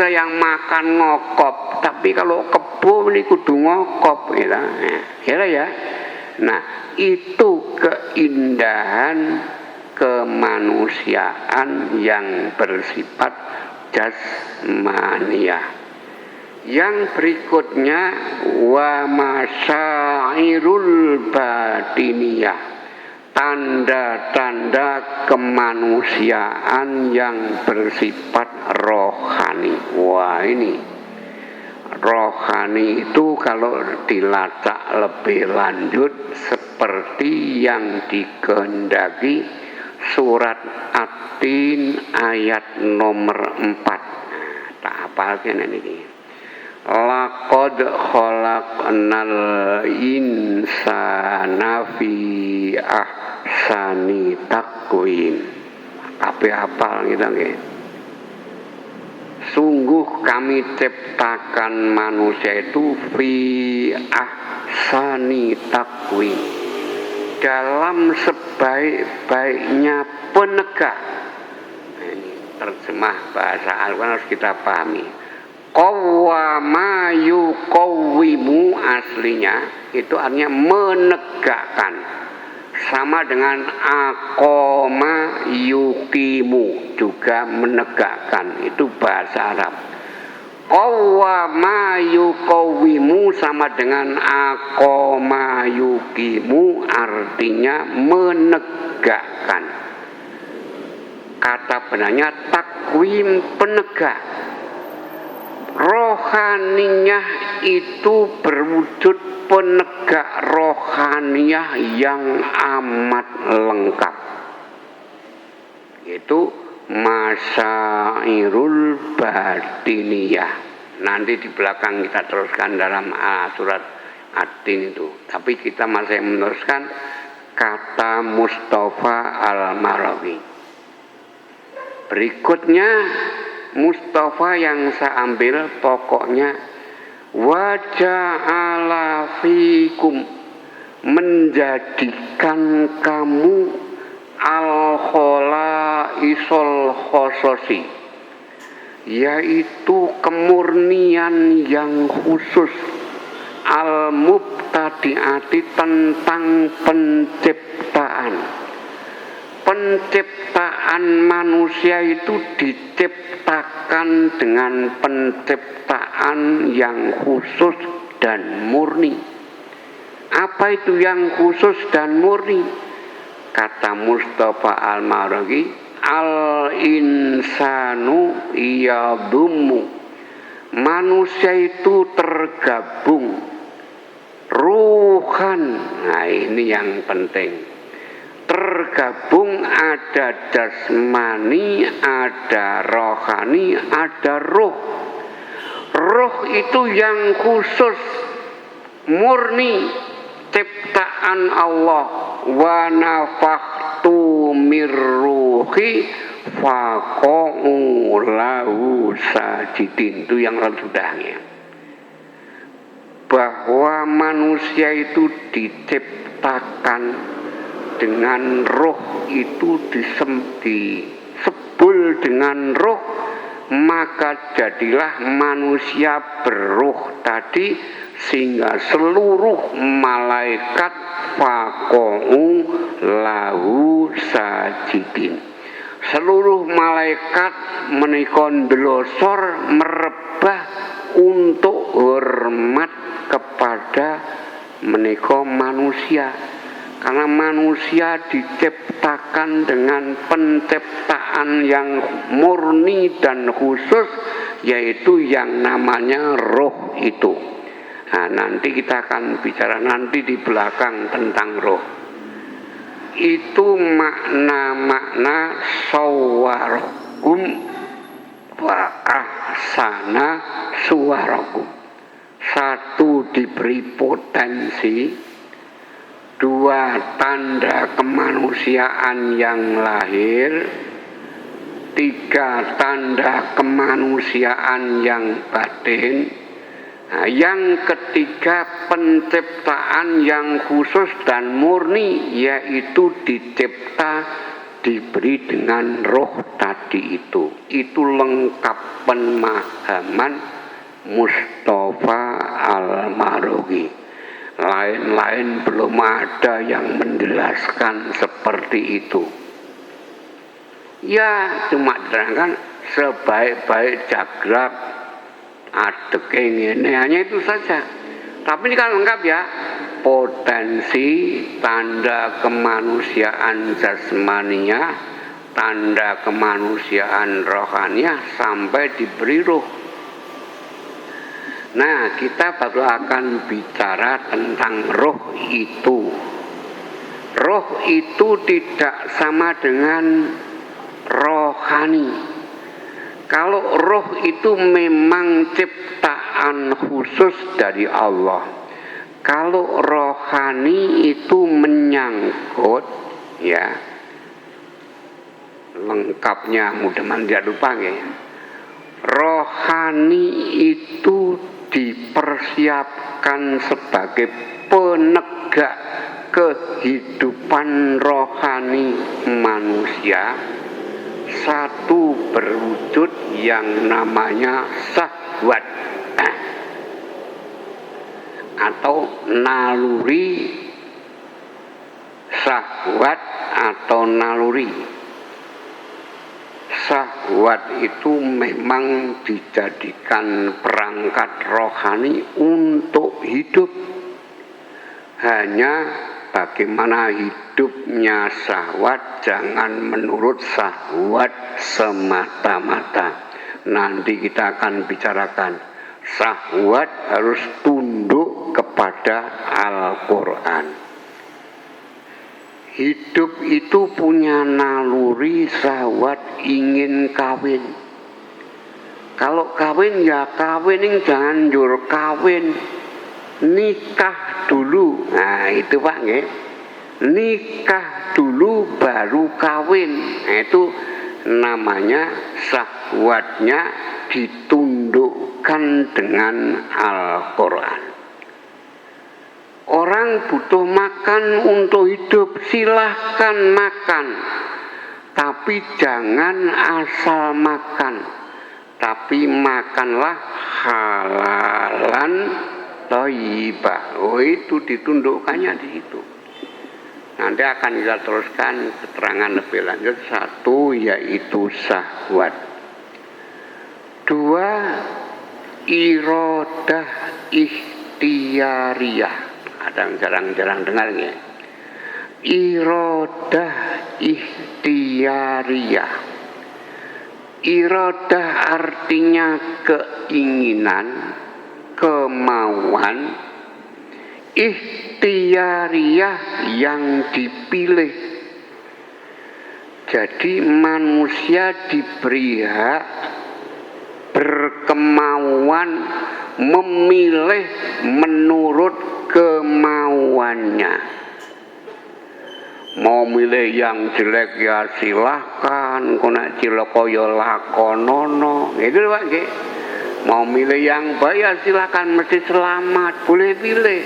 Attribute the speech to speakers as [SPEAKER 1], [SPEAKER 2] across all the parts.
[SPEAKER 1] yang makan ngokop, tapi kalau kebo ini kudu ngokop gitu. Ya. Nah, itu keindahan kemanusiaan yang bersifat jasmaniah. Yang berikutnya wa masyairul batiniyah, tanda-tanda kemanusiaan yang bersifat rohani. Wah, ini rohani itu kalau dilacak lebih lanjut seperti yang dikehendaki surat At-Tin ayat nomor 4. Tak hafalkan ini. Laqad khalaqnal insana fi ahsani taqwim. Apa hafal kita nggih? Sungguh kami ciptakan manusia itu fi ahsani taqwim, dalam sebaik-baiknya penegak. Ini terjemah bahasa Al-Quran harus kita pahami. Qawwama yuqawwimu aslinya itu artinya menegakkan, sama dengan aqama yuqimu juga menegakkan, itu bahasa Arab. Qawwama yuqawwimu sama dengan aqama yuqimu artinya menegakkan. Kata benarnya takwim, penegak. Rohaniyah itu berwujud penegak rohaniyah yang amat lengkap. Itu masyairul batiniyah. Nanti di belakang kita teruskan dalam surat At-Tin itu. Tapi kita masih meneruskan kata Mustafa Al-Marawi. Berikutnya Mustafa yang saya ambil pokoknya waja'ala fikum, menjadikan kamu al-kholaisol khososi, yaitu kemurnian yang khusus, al-mubtadi'ati, tentang penciptaan. Penciptaan manusia itu diciptakan dengan penciptaan yang khusus dan murni. Apa itu yang khusus dan murni? Kata Mustafa Al-Marawi, al-insanu yadummu, manusia itu tergabung ruhan. Nah, ini yang penting. Tergabung ada jasmani, ada rohani, ada ruh. Ruh itu yang khusus, murni, ciptaan Allah. Wa nafakhtu mir ruhi faqa'u lahu sajidin. Itu yang sudahnya. Bahwa manusia itu diciptakan dengan roh, itu disebul dengan roh, maka jadilah manusia berruh tadi, sehingga seluruh malaikat faqa'u lahu sajidin, seluruh malaikat menika ndlosor merebah untuk hormat kepada menika manusia. Karena manusia diciptakan dengan penciptaan yang murni dan khusus, yaitu yang namanya roh itu. Nah, nanti kita akan bicara nanti di belakang tentang roh. Itu makna-makna sawwarakum wa ahsana suwarakum. Satu, diberi potensi. Dua, tanda kemanusiaan yang lahir. Tiga, tanda kemanusiaan yang batin. Nah, yang ketiga, penciptaan yang khusus dan murni, yaitu dicipta diberi dengan roh tadi itu lengkap pemahaman Mustafa Al-Marughi. Lain-lain belum ada yang menjelaskan seperti itu. Ya cuma diterangkan sebaik-baik jagrab adeke ngene, hanya itu saja. Tapi ini kan lengkap ya, potensi tanda kemanusiaan jasmaninya, tanda kemanusiaan rohaninya sampai diberi roh. Nah, kita baru akan bicara tentang roh itu. Roh itu tidak sama dengan rohani. Kalau roh itu memang ciptaan khusus dari Allah. Kalau rohani itu menyangkut, ya, lengkapnya mudah-mudahan tidak lupa ya. Rohani itu dipersiapkan sebagai penegak kehidupan rohani manusia. Satu berwujud yang namanya syahwat atau naluri, syahwat atau naluri. Syahwat itu memang dijadikan perangkat rohani untuk hidup. Hanya bagaimana hidupnya syahwat, jangan menurut syahwat semata-mata. Nanti kita akan bicarakan. Syahwat harus tunduk kepada Al-Quran. Hidup itu punya naluri syahwat ingin kawin. Kalau kawin ya kawin, jangan jur kawin. Nikah dulu. Nah itu Pak nggih. Nikah dulu baru kawin. Nah, itu namanya syahwatnya ditundukkan dengan Al-Quran. Orang butuh makan untuk hidup, silahkan makan. Tapi jangan asal makan. Tapi makanlah halalan thayyibah. Oh itu ditundukkannya di situ. Nanti akan kita teruskan keterangan lebih lanjut. Satu yaitu syahwat. Dua, iradah ikhtiyariyah. Ada yang jarang-jarang dengar ya. Iradah ikhtiyariyah. Iradah artinya keinginan, kemauan. Ikhtiyariyah yang dipilih. Jadi manusia diberi hak berkemauan memilih menurut kemauannya. Mau milih yang jelek ya silahkan, kena cilaka ya lakonono, gitu Pak nggih. Mau milih yang baik ya silahkan, mesti selamat, boleh pilih.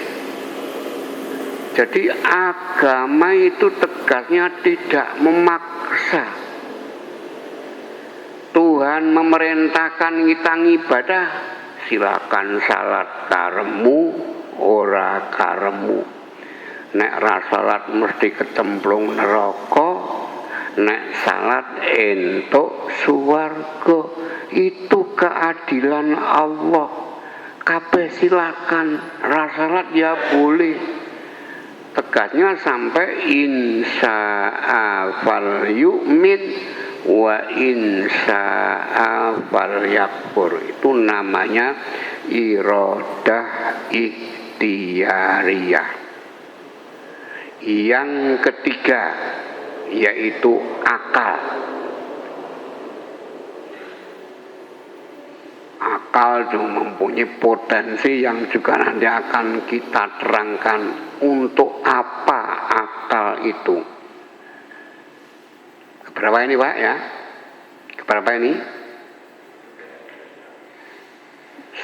[SPEAKER 1] Jadi agama itu tegasnya tidak memaksa. Tuhan memerintahkan kita ngibadah, silakan salat karemu, ora karemu. Nek ra salat mesti kecemplung neraka, nek salat entuk swarga. Itu keadilan Allah. Kabeh silakan, ra salat ya boleh. Tegasnya sampai insya'a fal yu'min wa insya'a fal yakfur. Itu namanya iradah ikhtiyariyah. Yang ketiga yaitu akal. Akal itu mempunyai potensi yang juga nanti akan kita terangkan untuk apa akal itu. Keberapa ini Pak ya? Keberapa ini?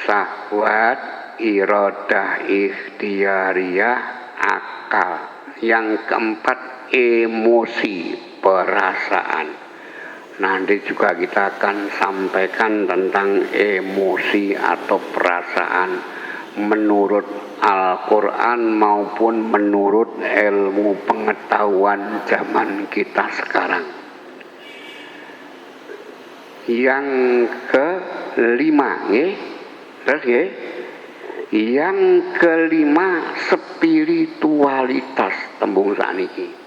[SPEAKER 1] Syahwat, iradah ikhtiyariyah, akal. Yang keempat emosi, perasaan. Nanti juga kita akan sampaikan tentang emosi atau perasaan menurut Al-Quran maupun menurut ilmu pengetahuan zaman kita sekarang. Yang kelima, terus yang kelima spiritualitas tembung sakniki.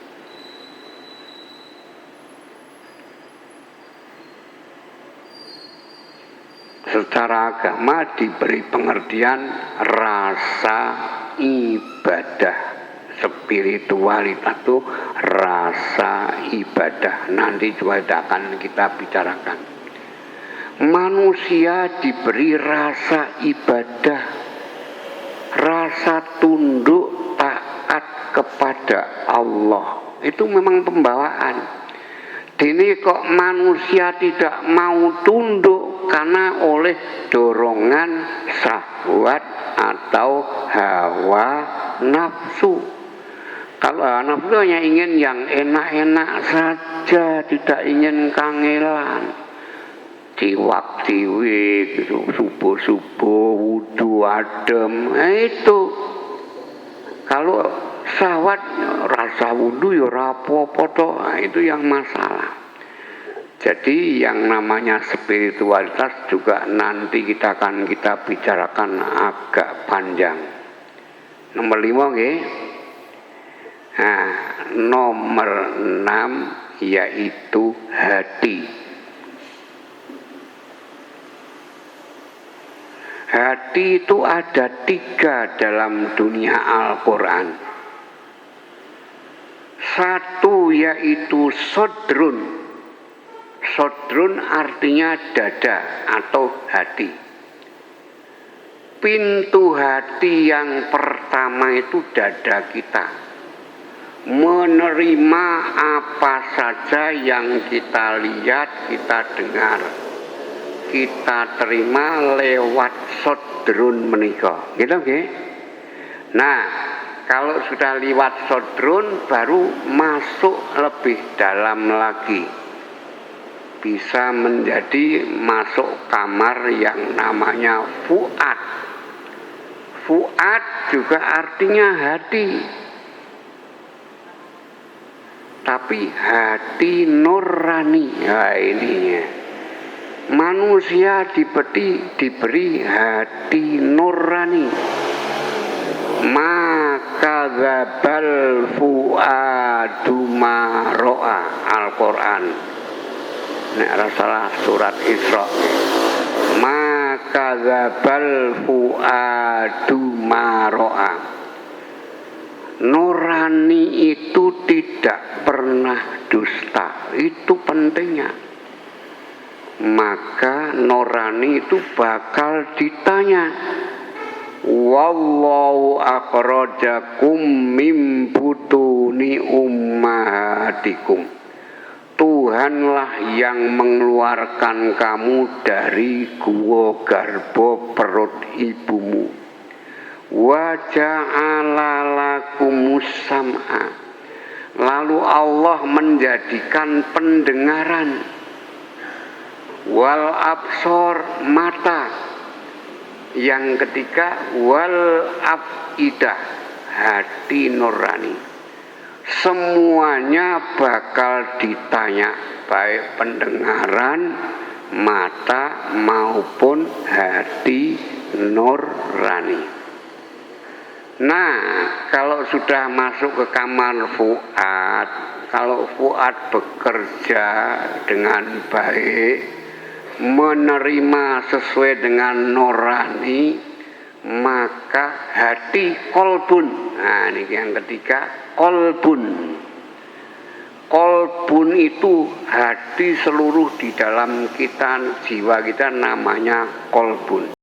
[SPEAKER 1] Secara agama diberi pengertian rasa ibadah. Spiritualitas itu rasa ibadah. Nanti juga akan kita bicarakan. Manusia diberi rasa ibadah, rasa tunduk taat kepada Allah. Itu memang pembawaan. Dini kok manusia tidak mau tunduk karena oleh dorongan syahwat atau hawa nafsu. Kalau nafsu hanya ingin yang enak-enak saja, tidak ingin kangelan. Ciwak-ciwik, subuh-subuh, wudu adem, itu. Kalau syahwat rasa wudu ya rapopo toh, itu yang masalah. Jadi yang namanya spiritualitas juga nanti kita bicarakan agak panjang. Nomor 5 nggih. Nah, nomor 6 yaitu hati. Hati itu ada 3 dalam dunia Al-Quran. 1 yaitu sodrun. Sodrun artinya dada atau hati. Pintu hati yang pertama itu dada kita. Menerima apa saja yang kita lihat, kita dengar, kita terima lewat sodrun menika. Gitu nggih? Nah, kalau sudah lewat sodrun baru masuk lebih dalam lagi. Bisa menjadi masuk kamar yang namanya fuad. Fuad juga artinya hati. Tapi hati nurani. Nah, ininya. Manusia diberi hati nurani. Maka zabal fuadu maro'a. Al-Quran. Nek rasalah surat Isra. Maka zabal fuadu maro'a. Nurani itu tidak pernah dusta. Itu pentingnya. Maka nurani itu bakal ditanya, wallahu akhrajakum mim butuni ummahatikum. Tuhanlah yang mengeluarkan kamu dari gua garbo perut ibumu. Wa ja'ala lakumus sam'a. Lalu Allah menjadikan pendengaran, wal absor mata, yang ketiga wal afidah hati nurani. Semuanya bakal ditanya, baik pendengaran, mata maupun hati nurani. Nah, kalau sudah masuk ke kamar fuad, kalau fuad bekerja dengan baik, menerima sesuai dengan nurani, maka hati kolbun. Nah, ini yang ketiga, kolbun. Kolbun itu hati seluruh di dalam kita, jiwa kita namanya kolbun.